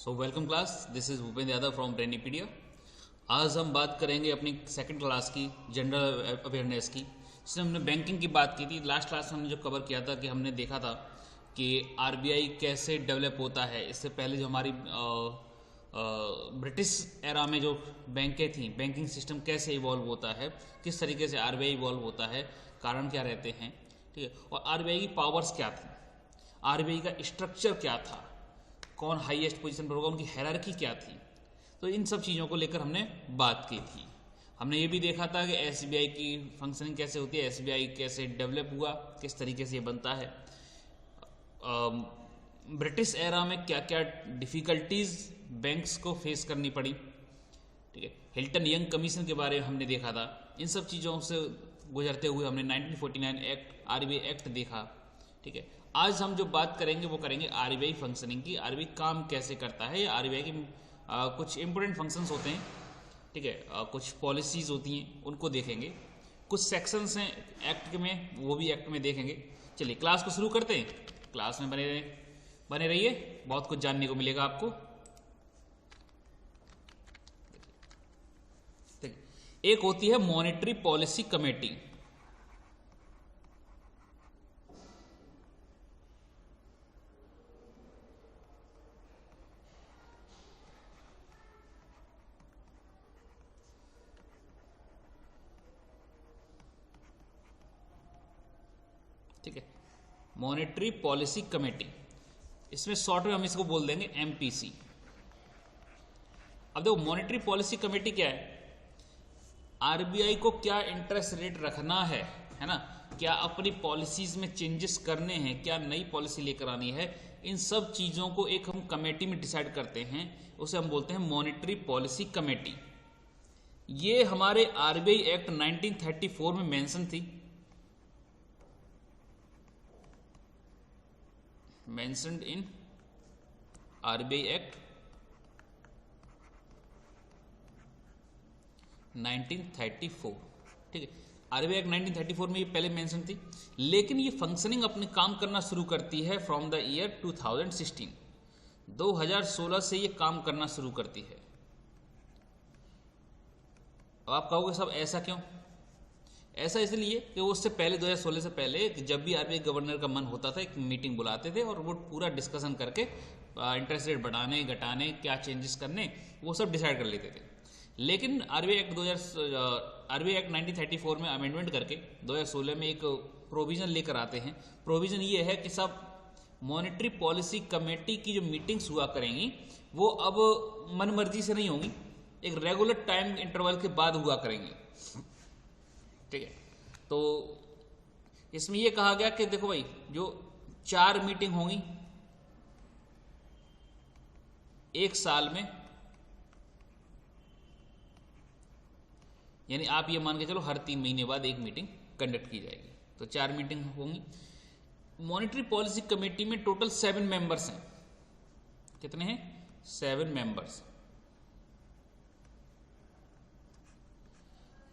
So welcome class, this is Bhupendra Yadav from Brainypedia. आज हम बात करेंगे अपनी सेकंड क्लास की जनरल अवेयरनेस की, जिसमें हमने बैंकिंग की बात की थी। लास्ट क्लास में हमने जो कवर किया था कि हमने देखा था कि आरबीआई कैसे डेवलप होता है। इससे पहले जो हमारी ब्रिटिश एरा में जो बैंकें थी, बैंकिंग सिस्टम कैसे इवॉल्व होता है, किस तरीके से आरबीआई इवॉल्व होता है, कारण क्या रहते हैं, ठीक है, और आरबीआई की पावर्स क्या थी, आरबीआई का स्ट्रक्चर क्या था, कौन हाईएस्ट पोजीशन पर होगा, उनकी हायरार्की क्या थी। तो इन सब चीज़ों को लेकर हमने बात की थी। हमने ये भी देखा था कि एसबीआई की फंक्शनिंग कैसे होती है, एसबीआई कैसे डेवलप हुआ, किस तरीके से ये बनता है, ब्रिटिश एरा में क्या क्या डिफ़िकल्टीज बैंक्स को फेस करनी पड़ी, ठीक है। हिल्टन यंग कमीशन के बारे में हमने देखा था। इन सब चीज़ों से गुजरते हुए हमने 1949 एक्ट, आरबीआई एक्ट देखा, ठीक है। आज हम जो बात करेंगे वो करेंगे आरबीआई फंक्शनिंग की, आरबीआई काम कैसे करता है, या आरबीआई की कुछ इंपॉर्टेंट फंक्शंस होते हैं, ठीक है, कुछ पॉलिसीज होती हैं, उनको देखेंगे। कुछ सेक्शंस हैं एक्ट में, वो भी एक्ट में देखेंगे। चलिए क्लास को शुरू करते हैं। क्लास में बने रहिए, बहुत कुछ जानने को मिलेगा आपको। एक होती है मॉनेटरी पॉलिसी कमेटी। ठीक है, मॉनेटरी पॉलिसी कमेटी, इसमें शॉर्ट में हम इसको बोल देंगे एमपीसी। अब देखो मॉनेटरी पॉलिसी कमेटी क्या है, आरबीआई को क्या इंटरेस्ट रेट रखना है ना, क्या अपनी पॉलिसीज में चेंजेस करने हैं, क्या नई पॉलिसी लेकर आनी है, इन सब चीजों को एक हम कमेटी में डिसाइड करते हैं, उसे हम बोलते हैं मॉनेटरी पॉलिसी कमेटी। ये हमारे आरबीआई एक्ट 1934 में मेंशन थी, mentioned in RBI Act 1934, ठीक है। आरबीआई एक्ट 1934 में ये पहले मेंशन थी, लेकिन ये फंक्शनिंग अपने काम करना शुरू करती है फ्रॉम द ईयर 2016। 2016 से ये काम करना शुरू करती है। अब आप कहोगे सब ऐसा क्यों? ऐसा इसलिए कि उससे पहले 2016 से पहले जब भी आरबीआई गवर्नर का मन होता था, एक मीटिंग बुलाते थे और वो पूरा डिस्कशन करके इंटरेस्ट रेट बढ़ाने घटाने, क्या चेंजेस करने, वो सब डिसाइड कर लेते थे। लेकिन आरबीआई एक्ट 1934 में अमेंडमेंट करके 2016 में एक प्रोविजन लेकर आते हैं। प्रोविजन ये है कि सब मॉनेटरी पॉलिसी कमेटी की जो मीटिंग्स हुआ करेंगी वो अब मनमर्जी से नहीं होंगी, एक रेगुलर टाइम इंटरवल के बाद हुआ करेंगे, ठीक है। तो इसमें यह कहा गया कि देखो भाई, जो 4 मीटिंग होंगी एक साल में, यानी आप ये मान के चलो हर 3 महीने बाद एक मीटिंग कंडक्ट की जाएगी, तो 4 मीटिंग होंगी। मॉनेटरी पॉलिसी कमेटी में टोटल 7 मेंबर्स हैं। कितने हैं? 7 मेंबर्स।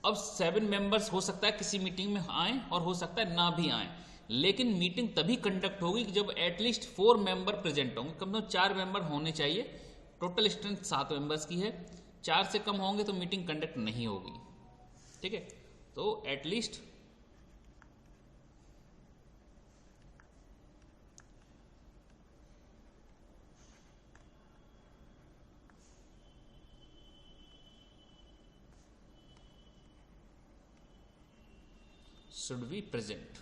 अब 7 मेंबर्स हो सकता है किसी मीटिंग में आए और हो सकता है ना भी आए, लेकिन मीटिंग तभी कंडक्ट होगी कि जब एटलीस्ट 4 मेंबर प्रेजेंट होंगे। कम से कम 4 मेंबर होने चाहिए। टोटल स्ट्रेंथ 7 मेंबर्स की है, 4 से कम होंगे तो मीटिंग कंडक्ट नहीं होगी, ठीक है। तो एटलीस्ट should be present,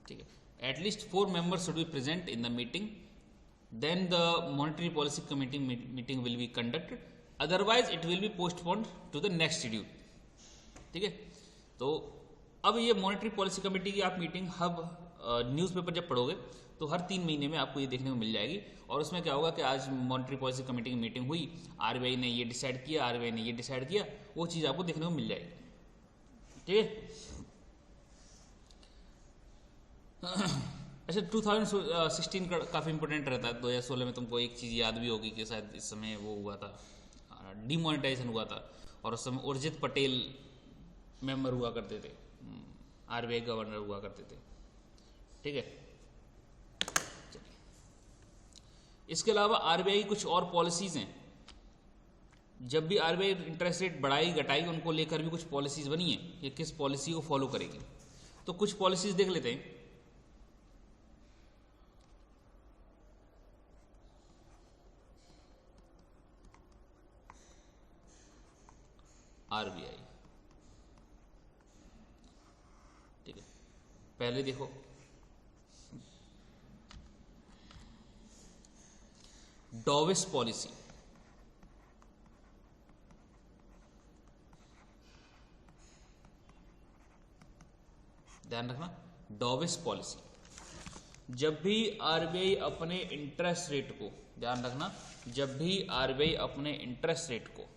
ठीक है। At least 4 members should be present in the meeting, then the monetary policy committee meeting will be conducted, otherwise it will be postponed to the next schedule, ठीक है। तो अब ये मॉनेटरी पॉलिसी कमेटी की आप meeting hub newspaper जब पढ़ोगे तो हर 3 महीने में आपको ये देखने को मिल जाएगी। और उसमें क्या होगा कि आज मॉनेटरी पॉलिसी कमेटी की मीटिंग हुई, आरबीआई ने ये डिसाइड किया, आरबीआई ने ये डिसाइड किया, वो चीज़ आपको देखने को मिल जाएगी, ठीक है। अच्छा, 2016 का काफ़ी इंपॉर्टेंट रहता है। 2016 में तुमको एक चीज़ याद भी होगी कि शायद इस समय वो हुआ था, डिमोनेटाइजेशन हुआ था, और उस समय उर्जित पटेल मेंबर हुआ करते थे, आरबीआई गवर्नर हुआ करते थे, ठीक है। इसके अलावा आरबीआई कुछ और पॉलिसीज हैं। जब भी आरबीआई इंटरेस्ट रेट बढ़ाई घटाई, उनको लेकर भी कुछ पॉलिसीज बनी है, ये किस पॉलिसी को फॉलो करेगी। तो कुछ पॉलिसीज देख लेते हैं। आरबीआई, ठीक है, पहले देखो डॉविस पॉलिसी, ध्यान रखना, डॉविस पॉलिसी। जब भी आरबीआई अपने इंटरेस्ट रेट को, ध्यान रखना, जब भी आरबीआई अपने इंटरेस्ट रेट को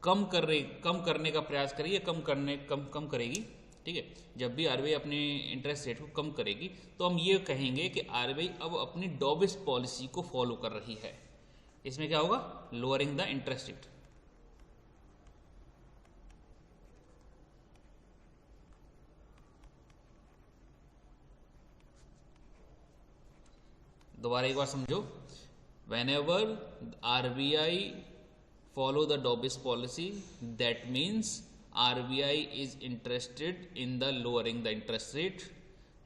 कम करने का प्रयास करेगी, कम करेगी, ठीक है, जब भी आरबीआई अपने इंटरेस्ट रेट को कम करेगी, तो हम ये कहेंगे कि आरबीआई अब अपनी डॉविस पॉलिसी को फॉलो कर रही है। इसमें क्या होगा, लोअरिंग द इंटरेस्ट रेट। दोबारा एक बार समझो, whenever RBI follow the Dobbs policy, that means RBI is interested in the lowering the interest rate,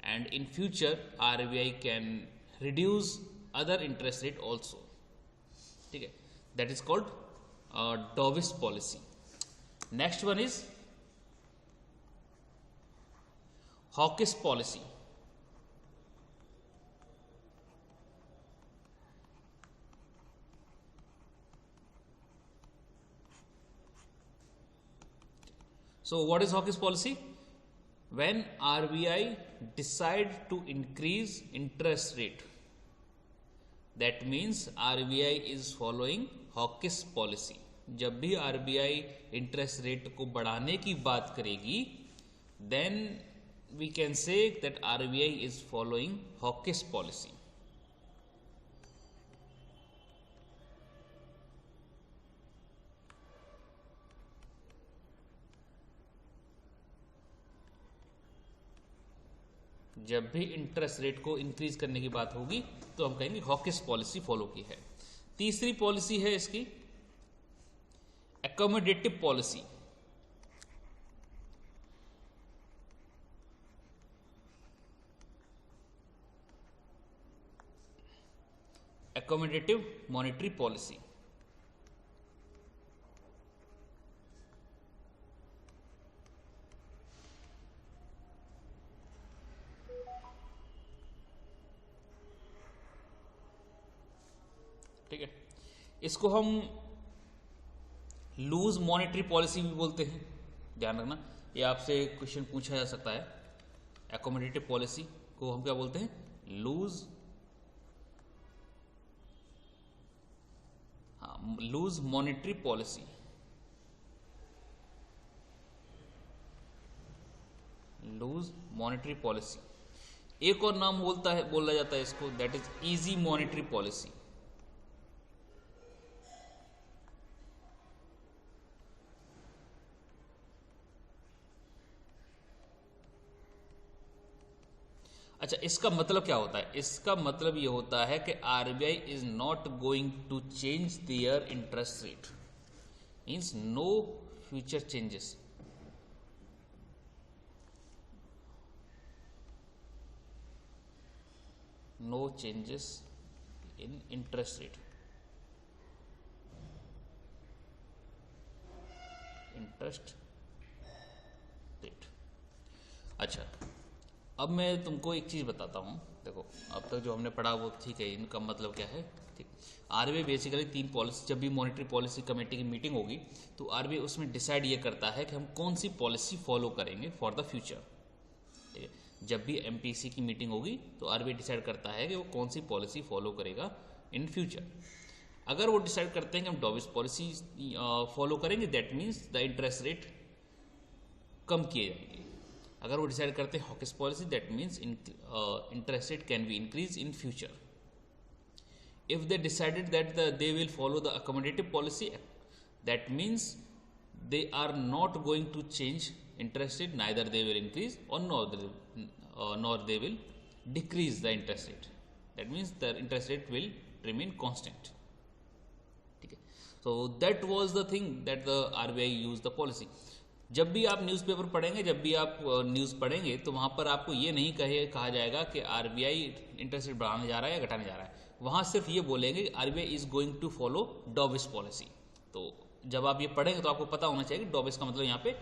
and in future RBI can reduce other interest rate also, ठीक है, that is called Dobbs policy. Next one is hawkish policy. So what is hawkish policy? When RBI decide to increase interest rate, that means RBI is following hawkish policy. जब भी RBI interest rate को बढ़ाने की बात करेगी, then we can say that RBI is following hawkish policy. जब भी interest rate को इंक्रीज करने की बात होगी तो हम कहेंगे हॉकिश पॉलिसी फॉलो की है। तीसरी पॉलिसी है इसकी accommodative policy. Accommodative monetary policy, ठीक है, इसको हम लूज मॉनेटरी पॉलिसी भी बोलते हैं। ध्यान रखना, ये आपसे क्वेश्चन पूछा जा सकता है। एकोमोडेटिव पॉलिसी को हम क्या बोलते हैं, लूज, हाँ, loose monetary policy, loose monetary policy. एक और नाम बोला जाता है इसको, that is easy monetary policy. अच्छा, इसका मतलब क्या होता है? इसका मतलब ये होता है कि RBI is not going to change their interest rate, means no future changes, no changes in interest rate, interest rate. अच्छा, अब मैं तुमको एक चीज़ बताता हूँ। देखो, अब तक जो हमने पढ़ा वो ठीक है, इनका मतलब क्या है, ठीक। आरबीआई बेसिकली तीन पॉलिसी, जब भी मॉनेटरी पॉलिसी कमेटी की मीटिंग होगी तो आरबीआई उसमें डिसाइड ये करता है कि हम कौन सी पॉलिसी फॉलो करेंगे फॉर द फ्यूचर, ठीक है। जब भी एमपीसी की मीटिंग होगी तो आरबीआई डिसाइड करता है कि वो कौन सी पॉलिसी फॉलो करेगा इन फ्यूचर। अगर वो डिसाइड करते हैं कि हम डॉविस पॉलिसी फॉलो करेंगे, that means the interest rate कम किए जाएंगे। अगर वो डिसाइड करते हैं hawkish policy, that means interest rate can be increase in future. If they decided that they will follow the accommodative policy, that means they are not going to change interest rate, neither they will increase और nor they will decrease the interest rate. That means the interest rate will remain constant. ठीक है, so that was the thing that the RBI use the policy. जब भी आप newspaper पढ़ेंगे, जब भी आप न्यूज़ पढ़ेंगे, तो वहाँ पर आपको ये नहीं कहा जाएगा कि आरबीआई इंटरेस्ट रेट बढ़ाने जा रहा है या घटाने जा रहा है। वहाँ सिर्फ ये बोलेंगे RBI is going to follow dovish policy. तो जब आप ये पढ़ेंगे तो आपको पता होना चाहिए कि डॉबिस का मतलब यहाँ पे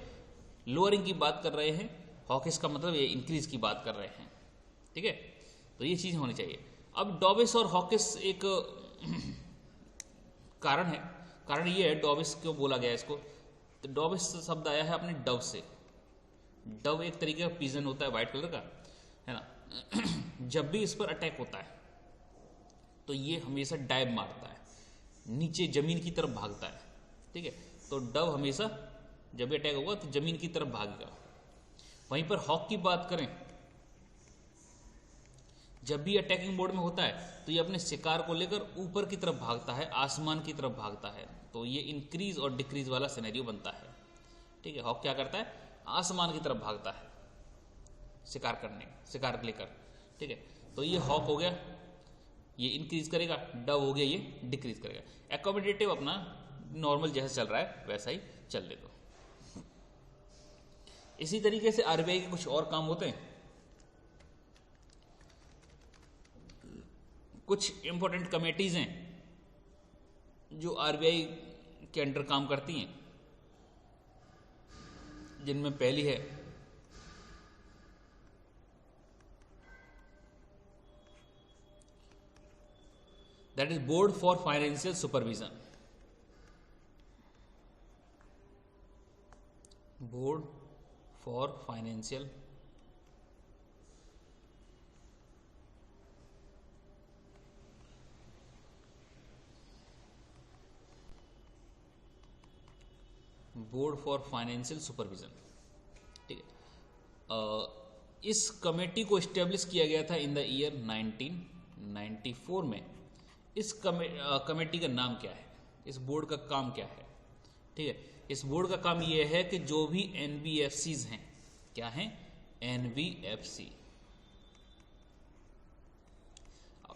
लोअरिंग की बात कर रहे हैं, हॉकिस का मतलब ये इंक्रीज की बात कर रहे हैं। ठीक है, तो ये चीज़ होनी चाहिए। अब डॉबिस और हॉकिस एक कारण है। कारण ये है डॉबिस क्यों बोला गया इसको, तो डॉबिस शब्द आया है अपने डव से। डव एक तरीके का पिजन होता है वाइट कलर का, है ना। जब भी इस पर अटैक होता है तो ये हमेशा डाइव मारता है, नीचे जमीन की तरफ भागता है। ठीक है, तो डव हमेशा जब भी अटैक होगा तो जमीन की तरफ भागेगा। वहीं पर हॉक की बात करें, जब भी अटैकिंग मोड में होता है तो ये अपने शिकार को लेकर ऊपर की तरफ भागता है, आसमान की तरफ भागता है। तो ये इंक्रीज और डिक्रीज वाला सिनेरियो बनता है। ठीक है, हॉक क्या करता है, आसमान की तरफ भागता है शिकार लेकर। ठीक है, तो ये हॉक हो गया, ये इंक्रीज करेगा, डव हो गया ये डिक्रीज करेगा। एकोमोडेटिव अपना नॉर्मल जैसा चल रहा है वैसा ही चलने दो। इसी तरीके से आरबीआई के कुछ और काम होते हैं। कुछ इंपॉर्टेंट कमेटीज हैं जो आरबीआई के अंडर काम करती हैं, जिनमें पहली है that is board for financial supervision. Board for financial supervision. ठीक है, इस कमेटी को स्टेब्लिश किया गया था इन द ईयर 1994 में। इस कमेटी का नाम क्या है, इस बोर्ड का काम क्या है? ठीक है, इस बोर्ड का काम यह है कि जो भी एनबीएफसीज हैं, क्या हैं, एनबीएफसी।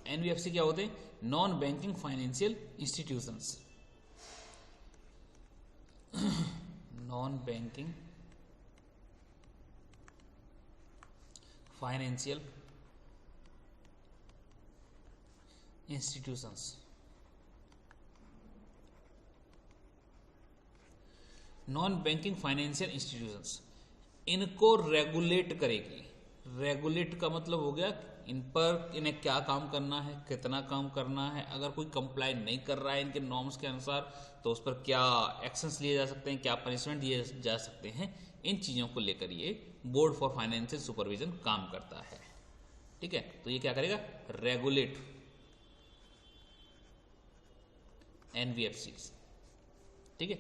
एनबीएफसी क्या होते हैं, non banking financial institutions. Non banking financial institutions. Non banking financial institutions इनको रेगुलेट करेगी। रेगुलेट का मतलब हो गया इन्हें क्या काम करना है, कितना काम करना है, अगर कोई कंप्लाई नहीं कर रहा है इनके नॉर्म्स के अनुसार तो उस पर क्या एक्शंस लिए जा सकते हैं, क्या पनिशमेंट दिए जा सकते हैं। इन चीज़ों को लेकर ये बोर्ड फॉर फाइनेंशियल सुपरविजन काम करता है। ठीक है, तो ये क्या करेगा, रेगुलेट एनबीएफसी। ठीक है,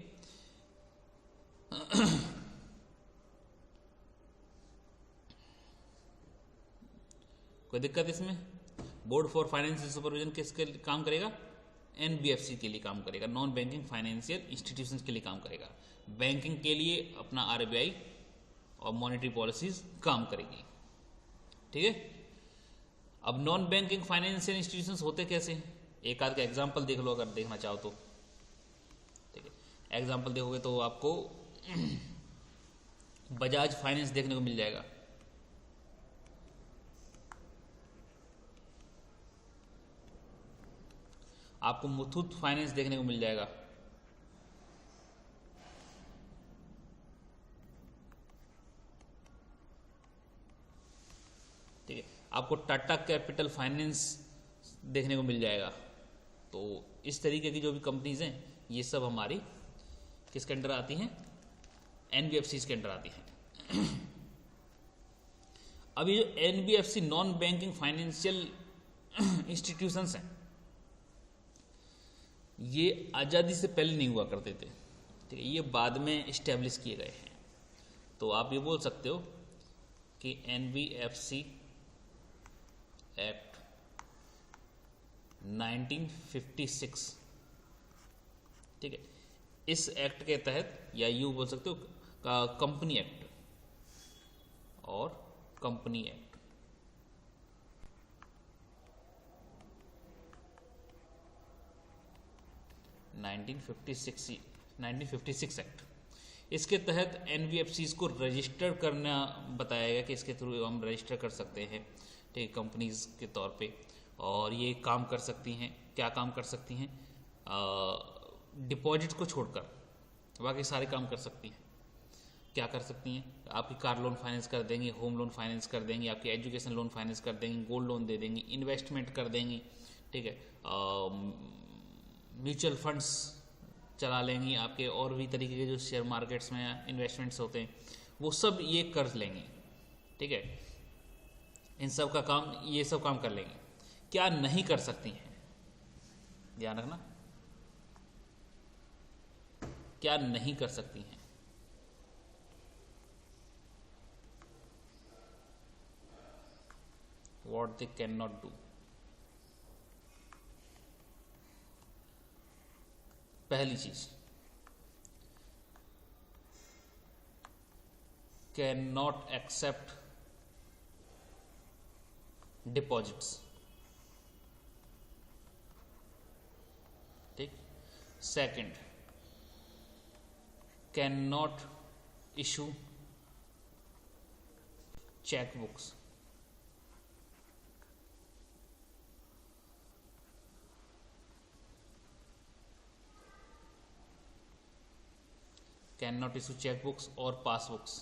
कोई दिक्कत इसमें? बोर्ड फॉर फाइनेंशियल सुपरविजन किसके काम करेगा, एनबीएफसी के लिए काम करेगा, नॉन बैंकिंग फाइनेंशियल इंस्टीट्यूशंस के लिए काम करेगा। बैंकिंग के लिए अपना आरबीआई और मॉनेटरी पॉलिसीज काम करेगी। ठीक है, अब नॉन बैंकिंग फाइनेंशियल इंस्टीट्यूशंस होते कैसे हैं, एक आध का एग्जांपल देख लो अगर देखना चाहो तो। ठीक है, एग्जांपल देखोगे तो आपको बजाज फाइनेंस देखने को मिल जाएगा, आपको मुथूट फाइनेंस देखने को मिल जाएगा, ठीक है, आपको टाटा कैपिटल फाइनेंस देखने को मिल जाएगा। तो इस तरीके की जो भी कंपनीज हैं ये सब हमारी किसके अंडर आती हैं, एनबीएफसी के अंडर आती हैं। अब ये जो NBFC non banking financial institutions हैं ये आज़ादी से पहले नहीं हुआ करते थे। ठीक है, ये बाद में इस्टेब्लिश किए गए हैं। तो आप ये बोल सकते हो कि एनबीएफसी एक्ट 1956, ठीक है, इस एक्ट के तहत, या यूं बोल सकते हो कंपनी एक्ट और कंपनी एक्ट, 1956 1956 एक्ट। इसके तहत एनबीएफसीज को रजिस्टर करना बताया गया कि इसके थ्रू हम रजिस्टर कर सकते हैं, ठीक है, कंपनीज के तौर पे। और ये काम कर सकती हैं, क्या काम कर सकती हैं? डिपॉजिट को छोड़कर बाकी सारे काम कर सकती हैं। क्या कर सकती हैं? आपकी कार लोन फाइनेंस कर देंगी, होम लोन फाइनेंस कर देंगी, आपकी एजुकेशन लोन फाइनेंस कर देंगी, गोल्ड लोन दे देंगी, इन्वेस्टमेंट कर देंगी, ठीक है, म्यूचुअल फंड्स चला लेंगी, आपके और भी तरीके के जो शेयर मार्केट्स में इन्वेस्टमेंट्स होते हैं वो सब ये कर लेंगी, ठीक है। इन सब का काम, ये सब काम कर लेंगी। क्या नहीं कर सकती हैं? ध्यान रखना, क्या नहीं कर सकती हैं? What they cannot do। पहली चीज, कैन नॉट एक्सेप्ट डिपॉजिट्स, ठीक। Second, cannot issue cheque books. Cannot issue cheque books और पासबुक्स।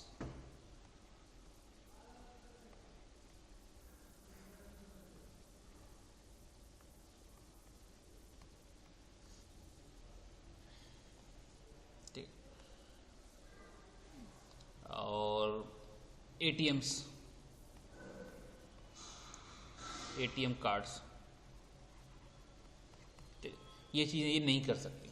ठीक। और एटीएम्स, एटीएम कार्ड्स, ये चीजें ये नहीं कर सकती।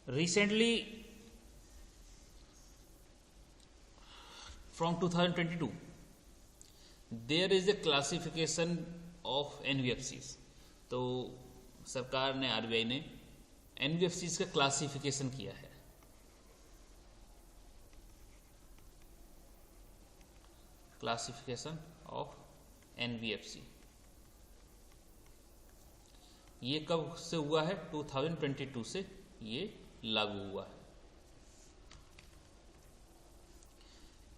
Recently, from 2022, there is a classification of NBFCs। तो सरकार ने, आरबीआई ने NBFCs का क्लासिफिकेशन किया है। क्लासिफिकेशन ऑफ NBFC ये कब से हुआ है? 2022 से ये लागू हुआ है।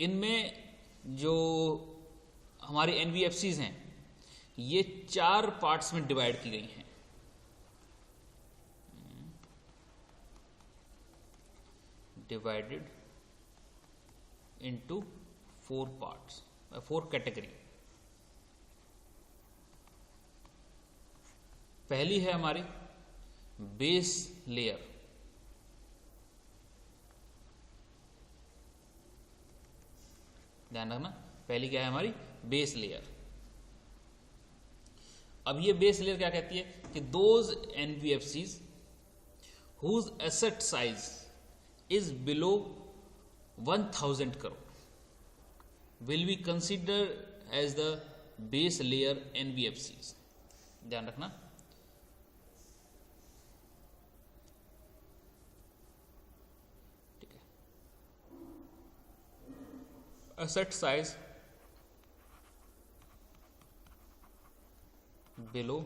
इनमें जो हमारी एनबीएफसीज हैं ये 4 पार्ट्स में डिवाइड की गई हैं। Divided into 4 parts, 4 category. पहली है हमारी बेस लेयर। ध्यान रखना, पहली क्या है हमारी? Base layer. अब ये बेस लेयर क्या कहती है कि those NBFCs whose asset size is below 1000 crore will be consider as the base layer NBFCs. ध्यान रखना, ठीक है। Asset size below,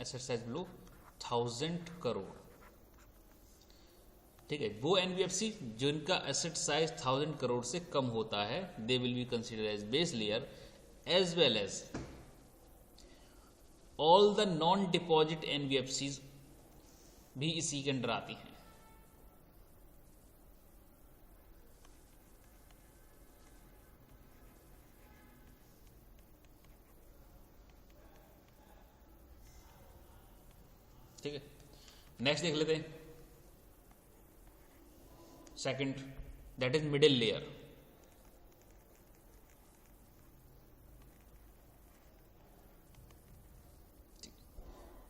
asset size below 1000 crore, ठीक है। वो एनबीएफसी जिनका एसेट साइज 1000 करोड़ से कम होता है, they will be consider as base layer, as well as all the non deposit NBFCs भी इसी के अंडर आती हैं। ठीक है, नेक्स्ट देख लेते हैं। Second, that is middle layer.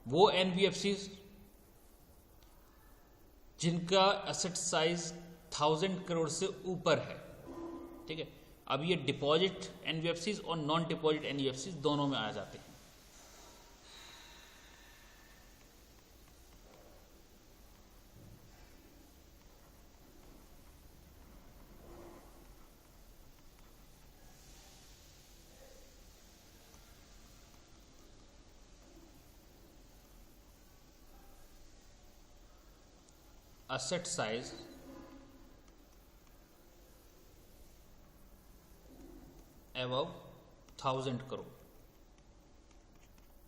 वो एनबीएफसी जिनका एसेट साइज 1000 करोड़ से ऊपर है, ठीक है। अब ये डिपॉजिट एनबीएफसी और नॉन डिपॉजिट एनबीएफसी दोनों में आ जाते हैं। asset size above 1000 करोड़,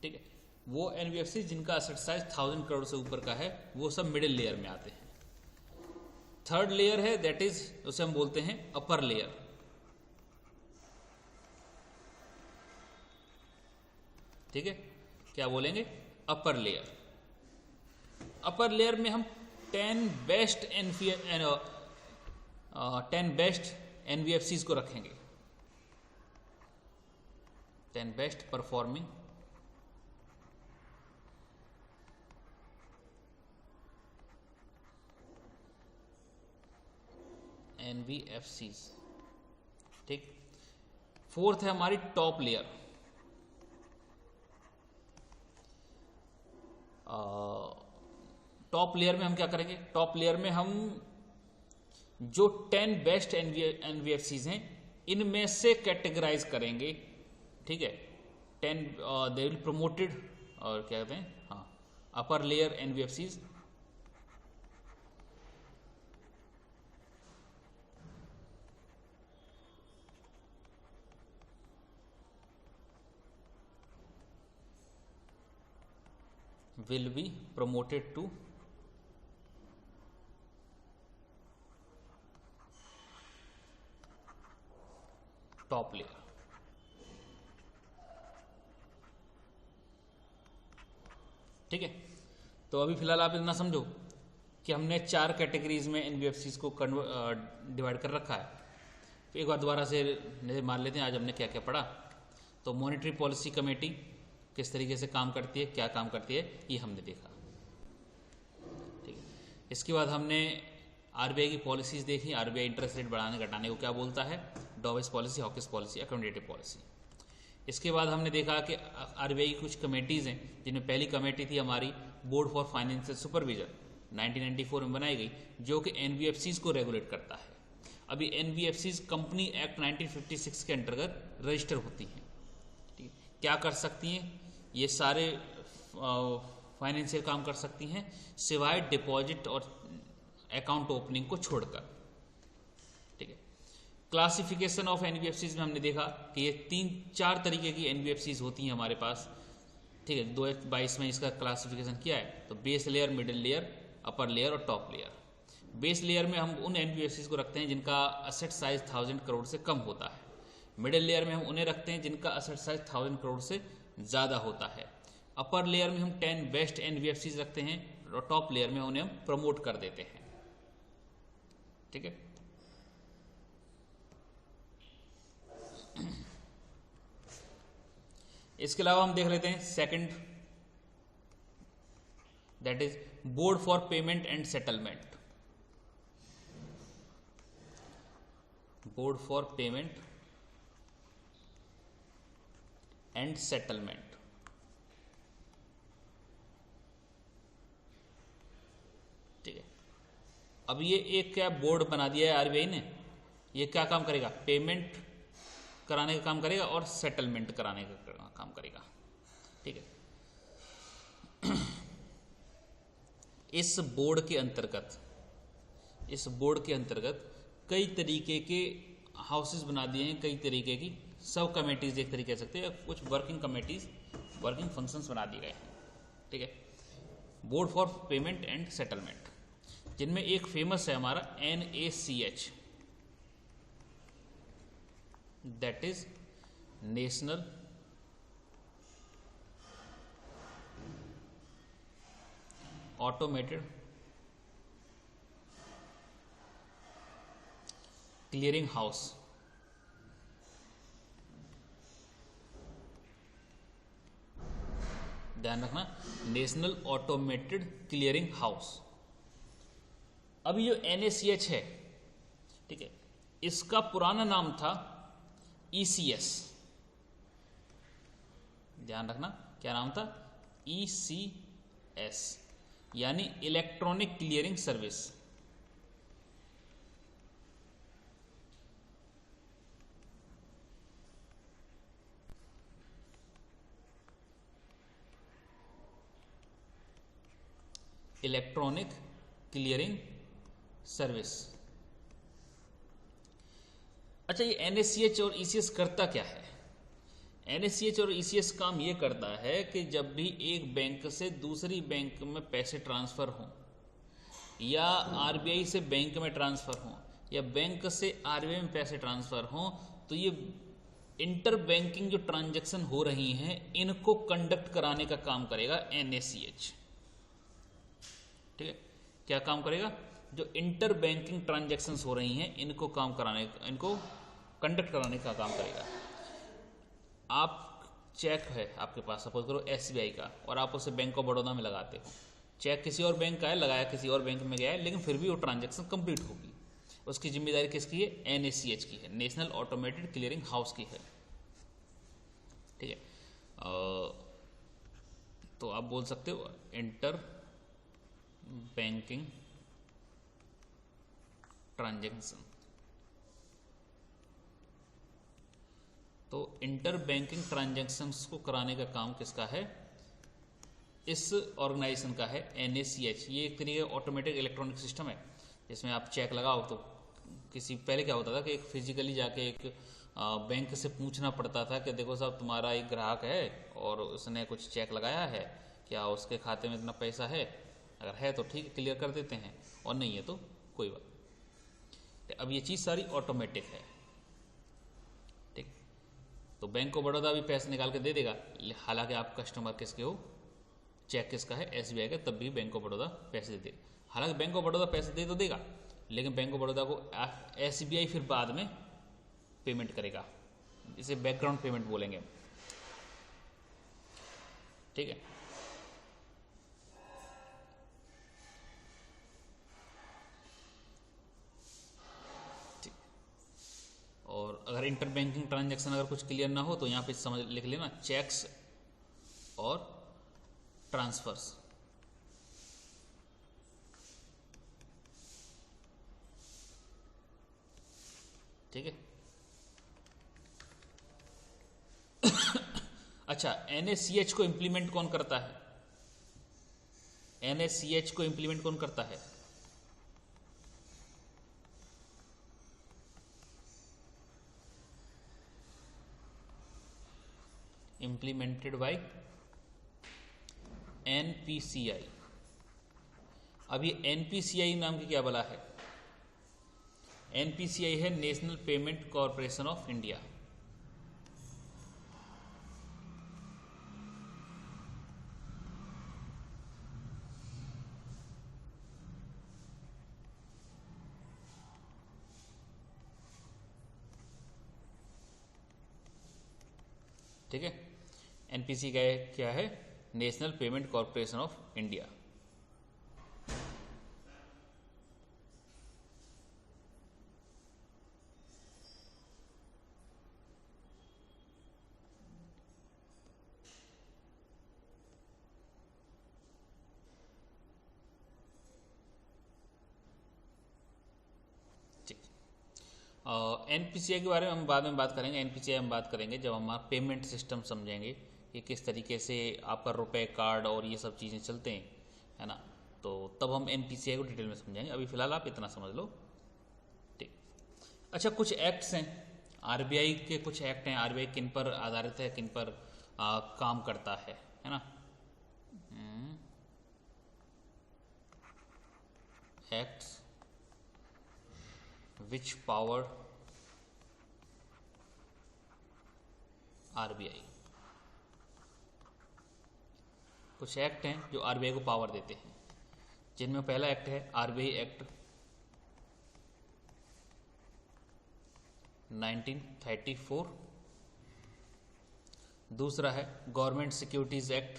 ठीक है। वो एनबीएफसी जिनका असेट साइज 1000 करोड़ से ऊपर का है वो सब मिडिल लेयर में आते हैं। थर्ड लेयर है दैट इज उसे हम बोलते हैं अपर लेयर, ठीक है। क्या बोलेंगे? Upper layer. अपर लेयर में हम 10 बेस्ट एनबीएफसीज को रखेंगे, 10 बेस्ट परफॉर्मिंग एनबीएफसीज, ठीक। फोर्थ है हमारी टॉप लेयर। टॉप लेयर में हम क्या करेंगे? टॉप लेयर में हम जो 10 बेस्ट एनबीएफसीज हैं इनमें से कैटेगराइज करेंगे, ठीक है। 10 दे विल प्रमोटेड, और क्या कहते हैं, हाँ, upper layer NBFCs will be promoted to top layer, ठीक है। तो अभी फिलहाल आप इतना समझो कि हमने 4 कैटेगरीज में एनबीएफसीज को डिवाइड कर रखा है। तो एक बार दोबारा से मान लेते हैं आज हमने क्या क्या पढ़ा। तो मॉनेटरी पॉलिसी कमेटी किस तरीके से काम करती है, क्या काम करती है, ये हमने देखा, ठीक है। इसके बाद हमने आरबीआई की पॉलिसीज देखी। आरबीआई इंटरेस्ट रेट बढ़ाने घटाने को क्या बोलता है? Dovish policy, hawkish policy, accommodative policy. इसके बाद हमने देखा कि आरबीआई की कुछ कमेटीज़ हैं, जिनमें पहली कमेटी थी हमारी बोर्ड फॉर फाइनेंशियल सुपरविजन, 1994 में बनाई गई, जो कि एनबीएफसीज को रेगुलेट करता है। अभी एनबीएफसीज कंपनी एक्ट 1956 के अंतर्गत रजिस्टर होती हैं, ठीक है। क्या कर सकती हैं? ये सारे फाइनेंशियल काम कर सकती हैं सिवाय डिपॉजिट और अकाउंट ओपनिंग को छोड़कर, ठीक है। क्लासिफिकेशन ऑफ एनबीएफसीज में हमने देखा कि ये 3-4 तरीके की एनबीएफसीज होती हैं हमारे पास, ठीक है। 2022 में इसका क्लासिफिकेशन किया है। तो base layer, middle layer, upper layer और टॉप लेयर। बेस लेयर में हम उन एनबीएफसीज को रखते हैं जिनका असेट साइज 1000 करोड़ से कम होता है। मिडिल लेयर में हम उन्हें रखते हैं जिनका असेट साइज 1000 करोड़ से ज़्यादा होता है। अपर लेयर में हम 10 बेस्ट एनबीएफसीज रखते हैं और टॉप लेयर में उन्हें हम प्रमोट कर देते हैं, ठीक है। इसके अलावा हम देख लेते हैं second, that is board for payment and settlement. Board for payment and settlement, ठीक है। अब ये एक क्या बोर्ड बना दिया है आरबीआई ने, ये क्या काम करेगा? पेमेंट कराने का काम करेगा और सेटलमेंट कराने का काम करेगा, ठीक है। इस बोर्ड के अंतर्गत कई तरीके के हाउसेस बना दिए हैं, कई तरीके की सब कमेटीज एक तरीके से सकते हैं, कुछ वर्किंग कमेटीज, वर्किंग फंक्शंस बना दिए गए हैं, ठीक है। Board for payment and settlement, जिनमें एक फेमस है हमारा NACH, that is national automated clearing house. ध्यान रखना, नेशनल ऑटोमेटेड क्लियरिंग हाउस। अभी जो NACH है, ठीक है, इसका पुराना नाम था ECS। ध्यान रखना, क्या नाम था? ECS, यानी electronic clearing service. Electronic clearing service. अच्छा, ये NACH और ECS करता क्या है? NACH और ECS काम ये करता है कि जब भी एक बैंक से दूसरी बैंक में पैसे ट्रांसफ़र हों, या RBI से बैंक में ट्रांसफ़र हों, या बैंक से RBI में पैसे ट्रांसफ़र हों, तो ये इंटर बैंकिंग जो ट्रांजैक्शन हो रही हैं इनको कंडक्ट कराने का काम करेगा NACH। ठीक है, क्या काम करेगा? जो इंटर बैंकिंग ट्रांजैक्शंस हो रही हैं इनको इनको कंडक्ट कराने का काम करेगा। आप चेक है आपके पास, सपोज करो SBI का, और आप उसे बैंक ऑफ बड़ौदा में लगाते हो। चेक किसी और बैंक का है, लगाया किसी और बैंक में गया है, लेकिन फिर भी वो ट्रांजैक्शन कंप्लीट होगी। उसकी जिम्मेदारी किसकी है? NACH की है, नेशनल ऑटोमेटेड क्लियरिंग हाउस की है। ठीक है, तो आप बोल सकते हो इंटर बैंकिंग ट्रांजैक्शन। तो इंटर बैंकिंग ट्रांजैक्शंस को कराने का काम किसका है? इस ऑर्गेनाइजेशन का है, NACH। ये एक तरीके का ऑटोमेटिक इलेक्ट्रॉनिक सिस्टम है जिसमें आप चेक लगाओ तो पहले क्या होता था कि एक फिजिकली जाके एक बैंक से पूछना पड़ता था कि देखो साहब, तुम्हारा एक ग्राहक है और उसने कुछ चेक लगाया है, क्या उसके खाते में इतना पैसा है? अगर है तो ठीक है, क्लियर कर देते हैं, और नहीं है तो कोई बात नहीं। अब ये चीज़ सारी ऑटोमेटिक है। ठीक, तो बैंक ऑफ बड़ौदा भी पैसे निकाल के दे देगा, हालांकि आप कस्टमर किसके हो, चेक किसका है? SBI का, तब भी बैंक ऑफ बड़ौदा पैसे दे देगा। हालांकि बैंक ऑफ बड़ौदा पैसे दे तो देगा, लेकिन बैंक ऑफ बड़ौदा को SBI फिर बाद में पेमेंट करेगा। इसे बैकग्राउंड पेमेंट बोलेंगे। ठीक है, ठीक। और अगर इंटर बैंकिंग ट्रांजैक्शन अगर कुछ क्लियर ना हो तो यहाँ पे समझ लिख लेना, चेक्स और ट्रांसफर्स। ठीक है। अच्छा, NACH को इंप्लीमेंट कौन करता है? NACH को इंप्लीमेंट कौन करता है? Implemented by NPCI। अब ये NPCI नाम की क्या बला है? NPCI है national payment corporation of India. ठीक है, NPCI क्या है? National payment corporation of India. NPCI के बारे में हम बाद में बात करेंगे। NPCI हम बात करेंगे जब हम पेमेंट सिस्टम समझेंगे कि किस तरीके से आपका रुपए कार्ड और ये सब चीज़ें चलते हैं, है ना, तो तब हम NPCI को डिटेल में समझेंगे। अभी फ़िलहाल आप इतना समझ लो। ठीक। अच्छा, कुछ एक्ट्स हैं RBI के, कुछ एक्ट हैं। RBI किन पर आधारित है, किन पर काम करता है ना? Acts which power RBI। कुछ एक्ट हैं जो RBI को पावर देते हैं, जिनमें पहला एक्ट है RBI एक्ट 1934। दूसरा है गवर्नमेंट सिक्योरिटीज एक्ट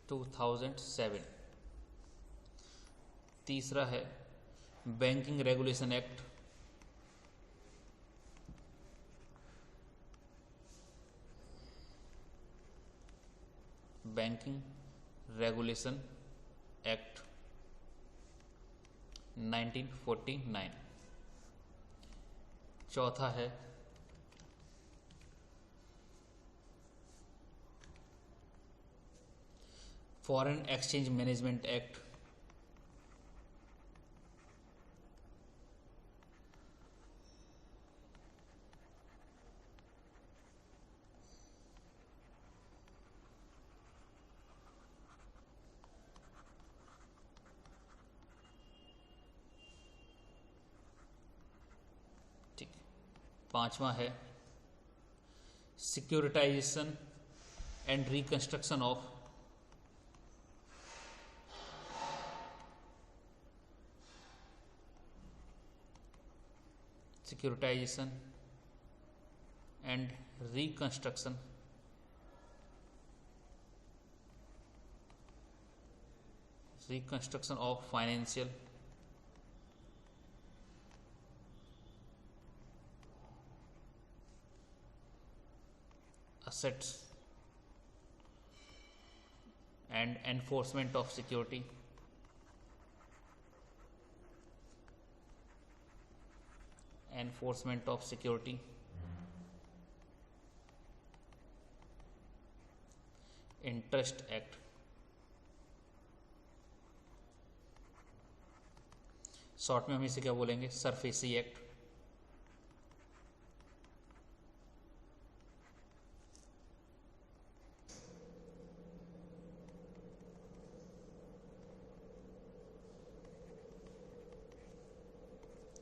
2007। तीसरा है बैंकिंग रेगुलेशन एक्ट 2014। 1949। चौथा है फॉरेन एक्सचेंज मैनेजमेंट एक्ट, ठीक। पांचवा है securitisation and reconstruction of securitisation and reconstruction of financial assets and enforcement of security, interest act, short में हम इसे क्या बोलेंगे, सरफेसी एक्ट,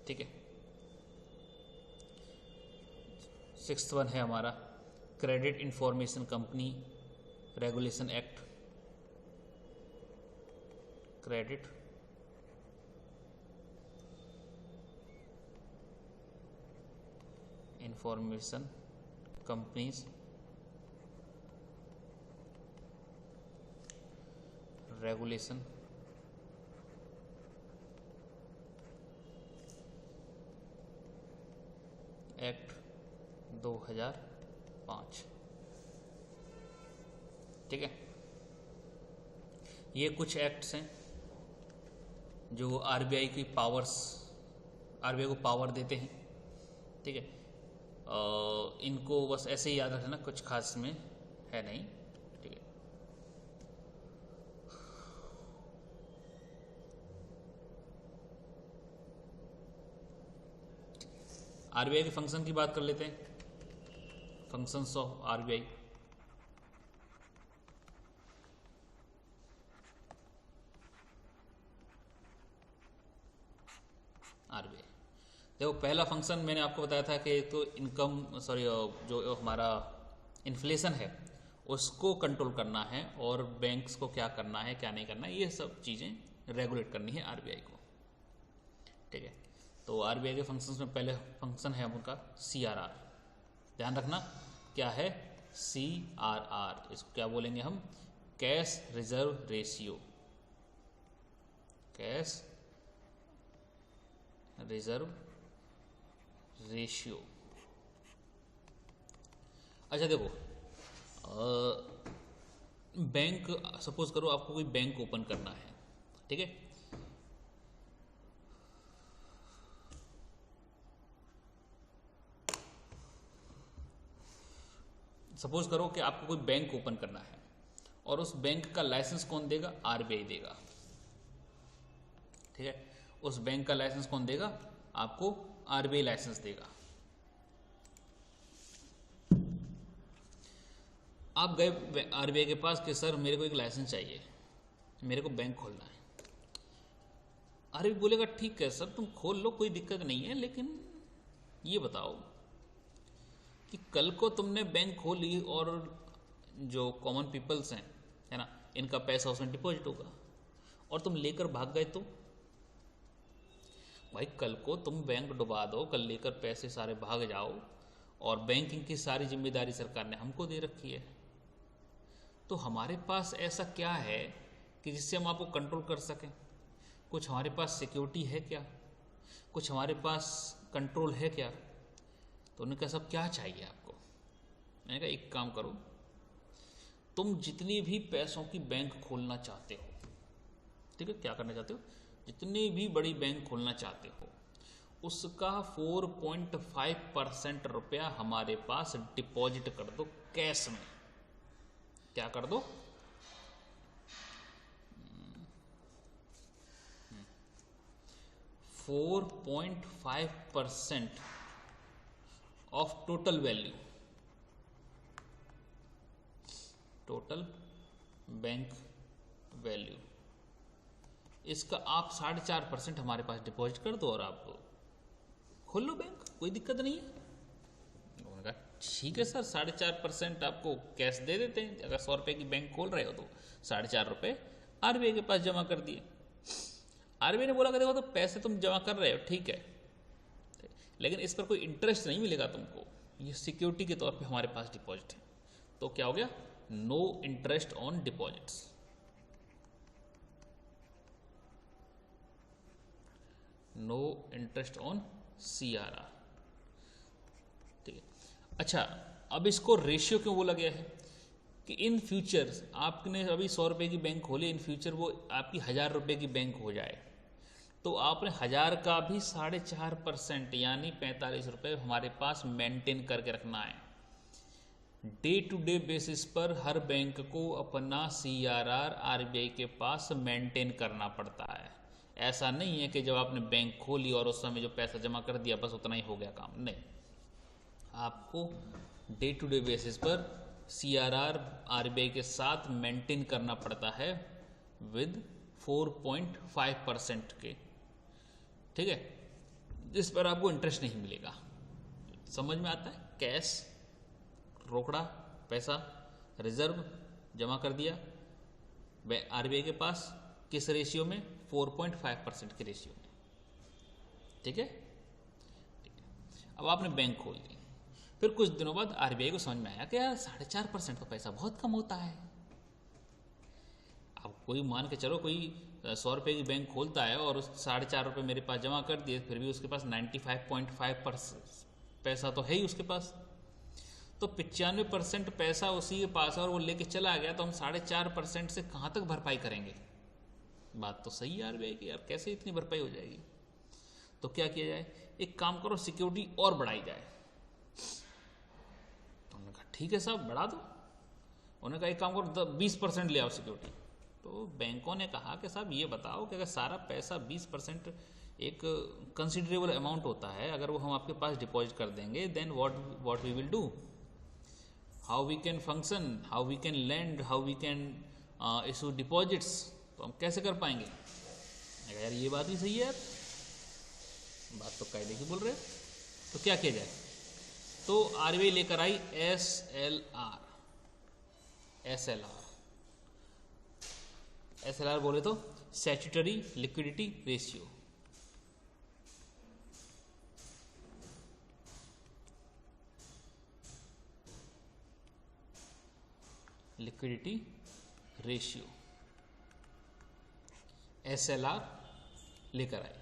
ठीक है। सिक्स्थ वन है हमारा credit information company regulation act, credit information companies regulation act 2005, ठीक है। ये कुछ एक्ट्स हैं जो आरबीआई की आरबीआई को पावर देते हैं, ठीक है। इनको बस ऐसे ही याद रखना, कुछ खास में है नहीं, ठीक है। आरबीआई के फंक्शन की बात कर लेते हैं, फंक्शंस ऑफ आरबीआई। देखो पहला फंक्शन मैंने आपको बताया था कि तो जो हमारा इन्फ्लेशन है उसको कंट्रोल करना है और बैंक्स को क्या करना है क्या नहीं करना है, ये सब चीज़ें रेगुलेट करनी है आरबीआई को, ठीक है। तो आरबीआई के फंक्शंस में पहले फंक्शन है उनका सीआरआर, ध्यान रखना क्या है सीआरआर, इसको क्या बोलेंगे हम, cash reserve ratio, cash reserve ratio. अच्छा देखो, बैंक सपोज करो आपको कोई बैंक ओपन करना है, ठीक है। सपोज करो कि आपको कोई बैंक ओपन करना है और उस बैंक का लाइसेंस कौन देगा, आरबीआई देगा, ठीक है। उस बैंक का लाइसेंस कौन देगा, आपको आरबीआई लाइसेंस देगा। आप गए आरबीआई के पास कि सर मेरे को एक लाइसेंस चाहिए, मेरे को बैंक खोलना है। आरबीआई बोलेगा ठीक है सर तुम खोल लो, कोई दिक्कत नहीं है, लेकिन ये बताओ कि कल को तुमने बैंक खोली और जो कॉमन पीपल्स हैं, है ना, इनका पैसा उसमें डिपॉजिट होगा और तुम लेकर भाग गए तो भाई कल को तुम बैंक डुबा दो, कल लेकर पैसे सारे भाग जाओ और बैंकिंग की सारी जिम्मेदारी सरकार ने हमको दे रखी है। तो हमारे पास ऐसा क्या है कि जिससे हम आपको कंट्रोल कर सकें? कुछ हमारे पास सिक्योरिटी है क्या, कुछ हमारे पास कंट्रोल है क्या? तो उन्होंने कहा सब क्या चाहिए आपको? मैंने कहा एक काम करो, तुम जितनी भी पैसों की बैंक खोलना चाहते हो, ठीक है, क्या करना चाहते हो, जितनी भी बड़ी बैंक खोलना चाहते हो उसका 4.5% रुपया हमारे पास डिपॉजिट कर दो कैश में। क्या कर दो? 4.5% of total value, total bank value, इसका आप 4.5% हमारे पास डिपॉजिट कर दो और आप खोल लो बैंक, कोई दिक्कत नहीं है। उन्होंने कहा ठीक है सर, 4.5% आपको कैश दे देते हैं। अगर 100 रुपये की बैंक खोल रहे हो तो 4.5 रुपये आरबीआई के पास जमा कर दिए। आरबीआई ने बोला कि देखो तो पैसे तुम जमा कर रहे हो ठीक है, लेकिन इस पर कोई इंटरेस्ट नहीं मिलेगा तुमको, ये सिक्योरिटी के तौर पे हमारे पास डिपॉजिट है। तो क्या हो गया? No interest on deposits. No interest on CRR. ठीक है। अच्छा, अब इसको रेशियो क्यों बोला गया है कि इन फ्यूचर आपने अभी 100 रुपये की बैंक खोली, इन फ्यूचर वो आपकी 1000 रुपये की बैंक हो जाए तो आपने 1000 का भी 4.5% यानी 45 रुपये हमारे पास मेंटेन करके रखना है। डे टू डे बेसिस पर हर बैंक को अपना सीआरआर आरबीआई के पास मेंटेन करना पड़ता है। ऐसा नहीं है कि जब आपने बैंक खोली और उस समय जो पैसा जमा कर दिया बस उतना ही हो गया काम, नहीं। आपको डे टू डे बेसिस पर सीआरआर आरबीआई के साथ मेंटेन करना पड़ता है विद 4.5% के, ठीक है, जिस पर आपको इंटरेस्ट नहीं मिलेगा। समझ में आता है? कैश, रोकड़ा पैसा, रिजर्व जमा कर दिया आरबीआई के पास, किस रेशियो में? 4.5% के रेशियो में, ठीक है। अब आपने बैंक खोल दी, फिर कुछ दिनों बाद आरबीआई को समझ में आया कि यार 4.5% का पैसा बहुत कम होता है। अब कोई मान के चलो कोई 100 रुपये की बैंक खोलता है और उस 4.5 रुपये मेरे पास जमा कर दिए, फिर भी उसके पास 95.5% पैसा तो है ही उसके पास, तो 95% पैसा उसी के पास है और वो लेके चला गया, तो हम 4.5% से कहाँ तक भरपाई करेंगे? बात तो सही है आरबीआई की, यार कैसे इतनी भरपाई हो जाएगी? तो क्या किया जाए? एक काम करो, सिक्योरिटी और बढ़ाई जाए। तो उन्होंने कहा ठीक है साहब बढ़ा दो। उन्होंने कहा एक काम करो 20% ले आओ सिक्योरिटी। तो बैंकों ने कहा कि साहब ये बताओ कि अगर सारा पैसा 20% एक कंसिडरेबल अमाउंट होता है, अगर वो हम आपके पास डिपॉजिट कर देंगे, then what we will do, how we can function, how we can lend, how we can issue deposits, तो हम कैसे कर पाएंगे? यार ये बात भी सही है यार, बात तो कायदे की बोल रहे हैं। तो क्या किया जाए? तो आरबीआई लेकर आई एसएलआर बोले तो statutory liquidity ratio. Liquidity ratio SLR लेकर आए।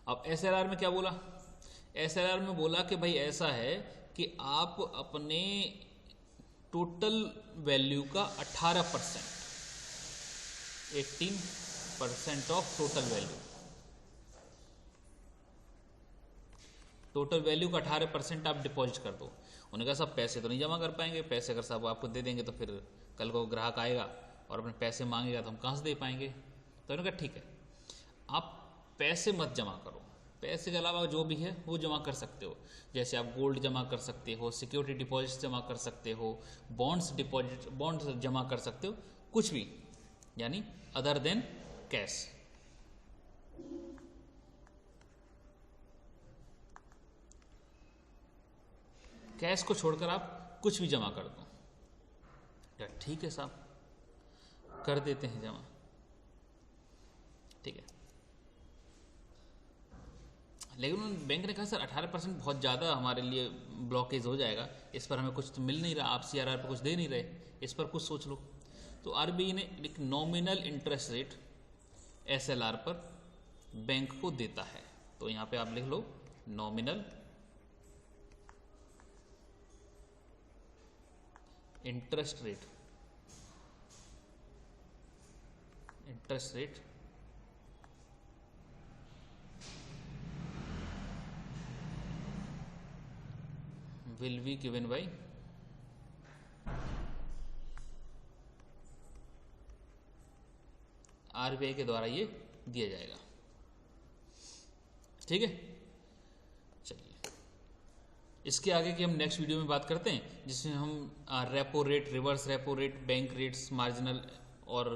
अब एसएलआर में क्या बोला? एसएलआर में बोला कि भाई ऐसा है कि आप अपने टोटल वैल्यू का 18% ऑफ टोटल वैल्यू का 18% आप डिपॉजिट कर दो। उन्होंने कहा साहब पैसे तो नहीं जमा कर पाएंगे, पैसे अगर साहब आपको दे देंगे तो फिर कल को ग्राहक आएगा और अपने पैसे मांगेगा तो हम कहाँ से दे पाएंगे। तो उन्होंने कहा ठीक है, आप पैसे मत जमा करो, पैसे के अलावा जो भी है वो जमा कर सकते हो। जैसे आप गोल्ड जमा कर सकते हो, सिक्योरिटी डिपॉजिट जमा कर सकते हो, बॉन्ड्स जमा कर सकते हो, कुछ भी, यानी अदर देन कैश। कैश को छोड़कर आप कुछ भी जमा कर दो। क्या ठीक है साहब, कर देते हैं जमा, ठीक है। लेकिन बैंक ने कहा सर 18% बहुत ज़्यादा हमारे लिए ब्लॉकेज हो जाएगा, इस पर हमें कुछ तो मिल नहीं रहा, आप सीआरआर पर कुछ दे नहीं रहे, इस पर कुछ सोच लो। तो आरबीआई ने एक नॉमिनल इंटरेस्ट रेट एसएलआर पर बैंक को देता है। तो यहाँ पे आप लिख लो nominal interest rate will be given by RBI के द्वारा ये दिया जाएगा। ठीक है, चलिए इसके आगे की हम नेक्स्ट वीडियो में बात करते हैं, जिसमें हम repo rate, reverse repo rate, bank rates, marginal और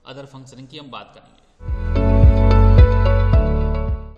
अदर फंक्शनिंग की हम बात करेंगे।